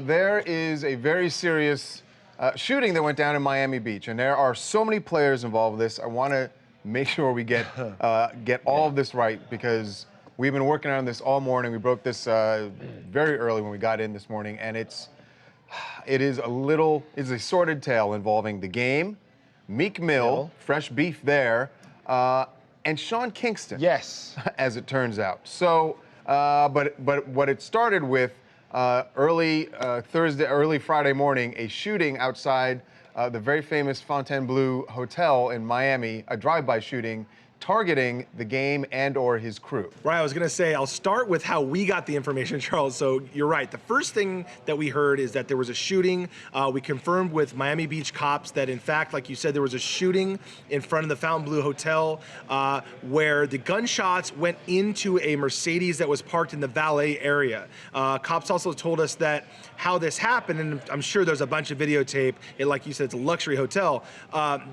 there is a very serious shooting that went down in Miami Beach, and there are so many players involved with this. I want to make sure we get all of this right, because we've been working on this all morning. We broke this very early when we got in this morning, and it's a sordid tale involving the game, Meek Mill, fresh beef there, and Sean Kingston. Yes. As it turns out. So, but what it started with early Friday morning, a shooting outside the very famous Fontainebleau Hotel in Miami, a drive-by shooting targeting the game and/or his crew. Right, I was gonna say, I'll start with how we got the information, Charles. So you're right. The first thing that we heard is that there was a shooting. We confirmed with Miami Beach cops that, in fact, like you said, there was a shooting in front of the Fontainebleau Hotel where the gunshots went into a Mercedes that was parked in the valet area. Cops also told us that how this happened, and I'm sure there's a bunch of videotape, like you said, it's a luxury hotel,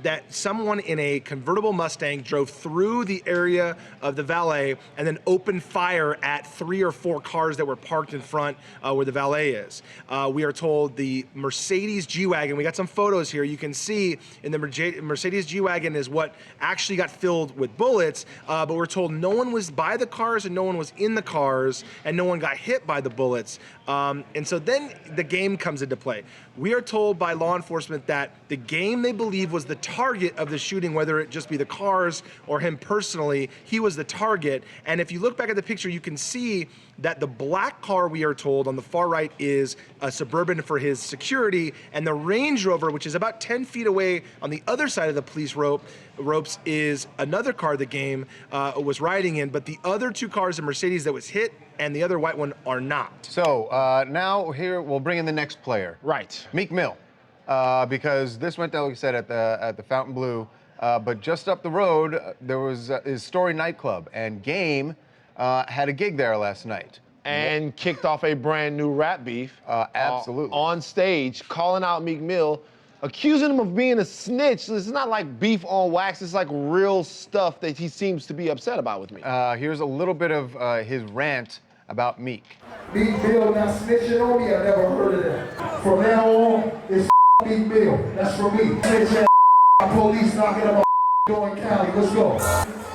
that someone in a convertible Mustang drove through the area of the valet and then opened fire at 3 or 4 cars that were parked in front where the valet is. We are told the Mercedes G-Wagon, we got some photos here, you can see in the Mercedes G-Wagon is what actually got filled with bullets, but we're told no one was by the cars and no one was in the cars and no one got hit by the bullets. And so then the game comes into play. We are told by law enforcement that the game they believe was the target of the shooting, whether it just be the cars or him personally, he was the target. And if you look back at the picture, you can see that the black car, we are told, on the far right is a Suburban for his security, and the Range Rover, which is about 10 feet away on the other side of the police ropes, is another car the game was riding in, but the other 2 cars, the Mercedes that was hit and the other white one, are not. So now here we'll bring in the next player. Right. Meek Mill, because this went down, like you said, at the Fontainebleau, but just up the road there was his Story nightclub, and Game had a gig there last night. And kicked off a brand new rap beef. Absolutely. On stage, calling out Meek Mill, accusing him of being a snitch. It's not like beef on wax, it's like real stuff that he seems to be upset about with me. Here's a little bit of his rant about Meek. Meek Mill not snitching on me, I never heard of that. From now on, it's Meek Mill. That's for me. Snitch ass, police knocking up my door in Cali. Let's go.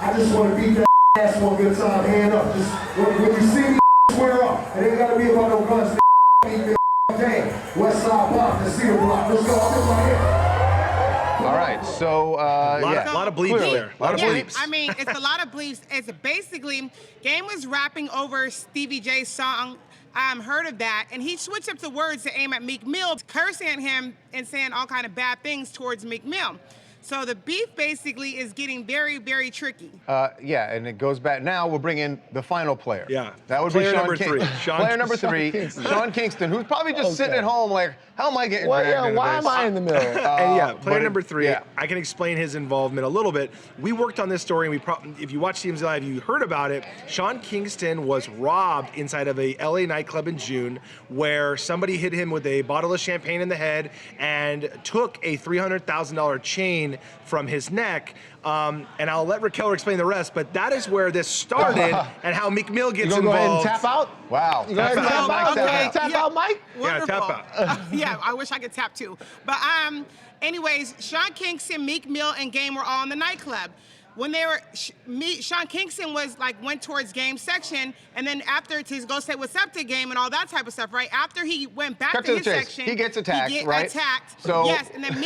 I just want to beat that ass one good time, hand up. Just when you see me, square up. It ain't gotta be about no guns. Meek Mill, gang. West Side Pop, the Cedar Block. Let's go. I'll put my hand. All right, so A lot of bleeps there. A lot of bleeps. I mean, it's a lot of bleeps. It's basically, Game was rapping over Stevie J's song, Heard of That, and he switched up the words to aim at Meek Mill, cursing at him and saying all kind of bad things towards Meek Mill. So the beef basically is getting very, very tricky. Yeah, and it goes back. Now we'll bring in the final player. Yeah. That would Player be number Sean three. Kingston. Player number 3, Sean Kingston, who's probably just sitting at home like, how am I getting dragged into why this? am I in the middle? And yeah, player number 3, yeah. I can explain his involvement a little bit. We worked on this story, and if you watch TMZ-LIVE, you heard about it. Sean Kingston was robbed inside of a LA nightclub in June, where somebody hit him with a bottle of champagne in the head and took a $300,000 chain from his neck. And I'll let Raquel explain the rest, but that is where this started and how Meek Mill gets You gonna involved. go ahead and tap out? Wow. You go ahead and tap out? Okay, Tap out, Mike? Wonderful. Yeah, tap out. Yeah, I wish I could tap too. But anyways, Sean Kingston, Meek Mill, and Game were all in the nightclub. When they were, Sean Kingston went towards Game's section, and then after to go say what's up to Game and all that type of stuff, right? After he went back to his section, he gets attacked, right? So yes, and then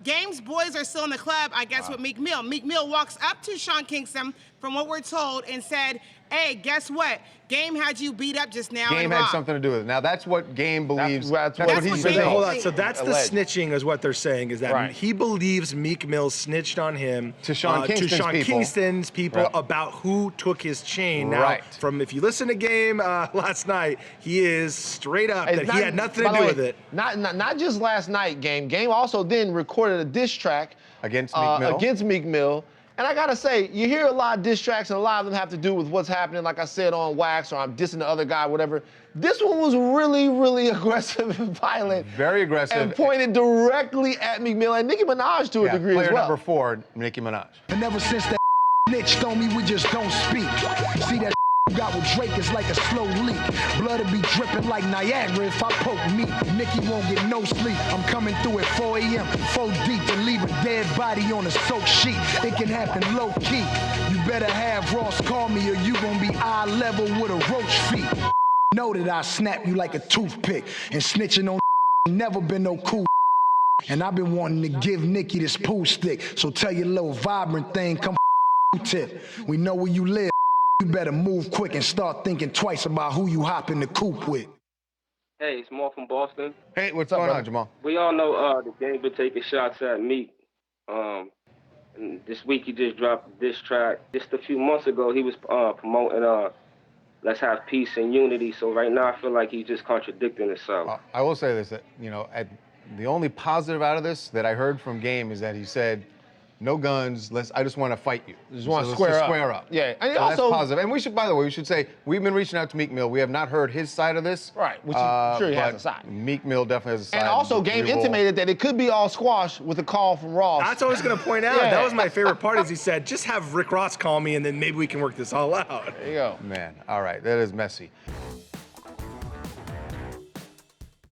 Game's boys are still in the club, I guess, with Meek Mill. Meek Mill walks up to Sean Kingston, from what we're told, and said, hey, guess what? Game had you beat up just now. Game had something to do with it. Now, that's what Game believes. That's what he's saying. Hold on. So that's the snitching, is what they're saying, is that Right. he believes Meek Mill snitched on him to Sean Kingston's people right. about who took his chain. Now, right. from if you listen to Game last night, he is straight up that he had nothing to do with it. Not just last night, Game. Game also then recorded a diss track against Meek Mill. And I gotta say, you hear a lot of diss tracks, and a lot of them have to do with what's happening, like I said, on wax, or I'm dissing the other guy, whatever. This one was really, really aggressive and violent. Very aggressive. And pointed directly at Meek Mill and Nicki Minaj to a degree as well. Player number 4, Nicki Minaj. And ever since that snitched on me, we just don't speak. See that got with Drake is like a slow leak. Blood'll be dripping like Niagara if I poke me. Nikki won't get no sleep. I'm coming through at 4 a.m. 4 deep to leave a dead body on a soaked sheet. It can happen low key. You better have Ross call me or you gon' be eye level with a roach feet. Know that I snap you like a toothpick. And snitching on never been no cool. And I've been wanting to give Nikki this pool stick. So tell your little vibrant thing, come tip. We know where you live. You better move quick and start thinking twice about who you hop in the coupe with. Hey, it's More from Boston. Hey, what's going on, Jamal? We all know the game been taking shots at Meek. And this week he just dropped this track. Just a few months ago, he was promoting let's have peace and unity. So right now, I feel like he's just contradicting himself. I will say this, that, you know, the only positive out of this that I heard from Game is that he said, no guns. I just want to fight you. Just want to square up. Yeah, and so also that's positive. And we should, by the way, we should say we've been reaching out to Meek Mill. We have not heard his side of this. Right, which I'm sure he has a side. Meek Mill definitely has a side. And also, Game intimated that it could be all squash with a call from Ross. That's what I was going to point out. That was my favorite part. Is he said, just have Rick Ross call me, and then maybe we can work this all out. There you go. Man, all right, that is messy.